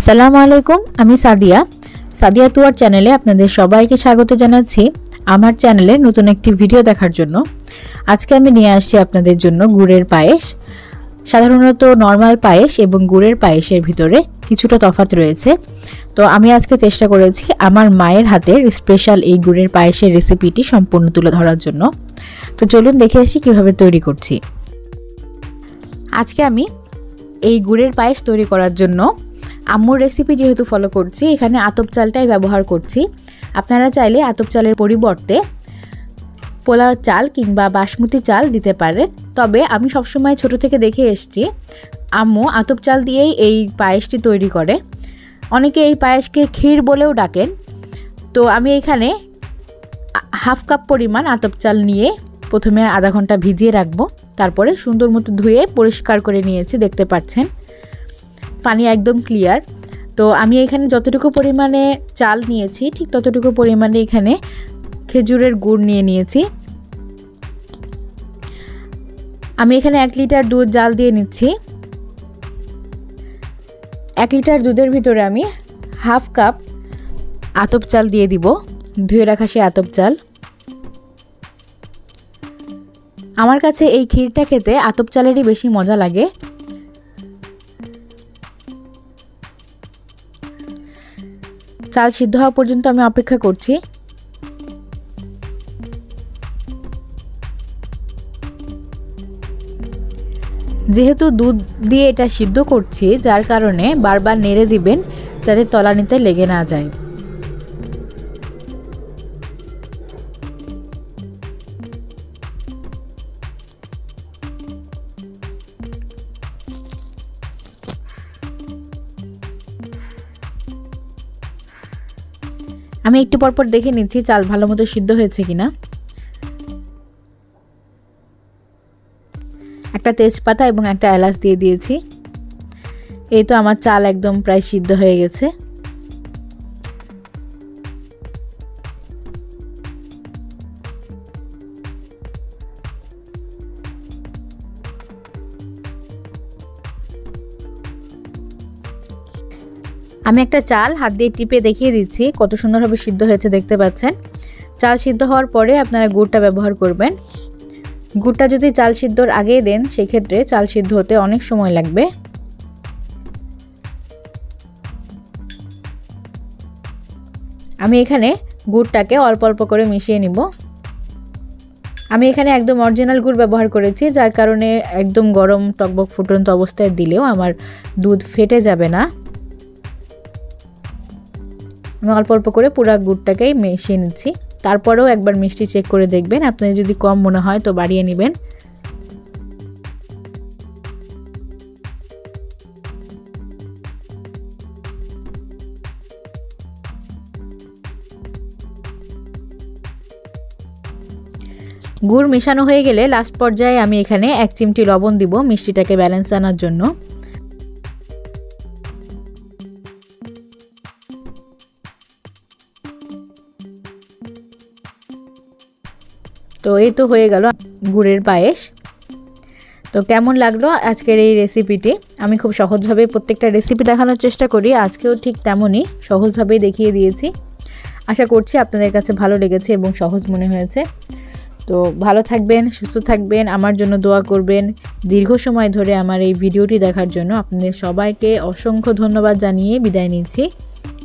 আসসালামু আলাইকুম, আমি সাদিয়া। সাদিয়া তুয়ার চ্যানেলে আপনাদের সবাইকে স্বাগত জানাচ্ছি। আমার চ্যানেলে নতুন একটি ভিডিও দেখার জন্য আজকে আমি নিয়ে আসছি আপনাদের জন্য গুড়ের পায়েস। সাধারণত নরমাল পায়েস এবং গুড়ের পায়েসের ভিতরে কিছুটা তফাৎ রয়েছে। তো আমি আজকে চেষ্টা করেছি আমার মায়ের হাতের স্পেশাল এই গুড়ের পায়েসের রেসিপিটি সম্পূর্ণ তুলে ধরার জন্য। তো চলুন দেখে আসি কিভাবে তৈরি করছি। আজকে আমি এই গুড়ের পায়েস তৈরি করার জন্য আম্মুর রেসিপি যেহেতু ফলো করছি, এখানে আতপ চালটাই ব্যবহার করছি। আপনারা চাইলে আতপ চালের পরিবর্তে পোলাও চাল কিংবা বাসমতি চাল দিতে পারেন। তবে আমি সবসময় ছোট থেকে দেখে এসেছি আম্মু আতপ চাল দিয়েই এই পায়েসটি তৈরি করে। অনেকে এই পায়েসকে ক্ষীর বলেও ডাকেন। তো আমি এখানে হাফ কাপ পরিমাণ আতপ চাল নিয়ে প্রথমে আধা ঘন্টা ভিজিয়ে রাখবো। তারপরে সুন্দর মতো ধুয়ে পরিষ্কার করে নিয়েছি, দেখতে পাচ্ছেন পানি একদম ক্লিয়ার। তো আমি এখানে যতটুকু পরিমাণে চাল নিয়েছি ঠিক ততটুকু পরিমাণে এখানে খেজুরের গুড় নিয়ে নিয়েছি। আমি এখানে 1 লিটার দুধ জাল দিয়ে নিচ্ছি। 1 লিটার দুধের ভিতরে আমি হাফ কাপ আতপ চাল দিয়ে দিব, ধুয়ে রাখা সেই আতপ চাল। আমার কাছে এই ক্ষীরটা খেতে আতপ চালেরই বেশি মজা লাগে। চাল সিদ্ধ হওয়া পর্যন্ত আমি অপেক্ষা করছি। যেহেতু দুধ দিয়ে এটা সিদ্ধ করছি, যার কারণে বারবার নেড়ে দিবেন যাতে তলানিতে লেগে না যায়। আমি একটু পরপর দেখে নিচ্ছি চাল ভালো মতো সিদ্ধ হয়েছে কিনা। একটা তেজপাতা এবং একটা এলাচ দিয়ে দিয়েছি। এই তো আমার চাল একদম প্রায় সিদ্ধ হয়ে গেছে। আমি একটা চাল হাত দিয়ে টিপে দেখিয়ে দিচ্ছি কত সুন্দরভাবে সিদ্ধ হয়েছে, দেখতে পাচ্ছেন। চাল সিদ্ধ হওয়ার পরে আপনারা গুড়টা ব্যবহার করবেন। গুড়টা যদি চাল সিদ্ধর আগেই দেন সেক্ষেত্রে চাল সিদ্ধ হতে অনেক সময় লাগবে। আমি এখানে গুড়টাকে অল্প অল্প করে মিশিয়ে নিব। আমি এখানে একদম অরিজিনাল গুড় ব্যবহার করেছি, যার কারণে একদম গরম টকবক ফুটন্ত অবস্থায় দিলেও আমার দুধ ফেটে যাবে না। আমি অল্প অল্প করে পুরো গুড়টাকেই মিশিয়ে নিচ্ছি। তারপরেও একবার মিষ্টি চেক করে দেখবেন, আপনার যদি কম মনে হয় তো বাড়িয়ে নেবেন। গুড় মেশানো হয়ে গেলে লাস্ট পর্যায়ে আমি এখানে 1 চিমটি লবণ দিব মিষ্টিটাকে ব্যালেন্স আনার জন্য। তো এই তো হয়ে গেল গুড়ের পায়েস। তো কেমন লাগলো আজকের এই রেসিপিটি? আমি খুব সহজভাবে প্রত্যেকটা রেসিপি দেখানোর চেষ্টা করি, আজকেও ঠিক তেমনই সহজভাবেই দেখিয়ে দিয়েছি। আশা করছি আপনাদের কাছে ভালো লেগেছে এবং সহজ মনে হয়েছে। তো ভালো থাকবেন, সুস্থ থাকবেন, আমার জন্য দোয়া করবেন। দীর্ঘ সময় ধরে আমার এই ভিডিওটি দেখার জন্য আপনাদের সবাইকে অসংখ্য ধন্যবাদ জানিয়ে বিদায় নিচ্ছি।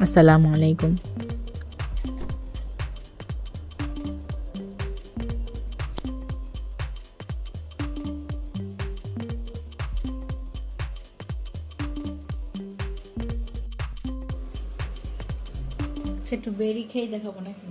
আসসালামু আলাইকুম। একটু বেরি খেয়ে দেখাবো নাকি?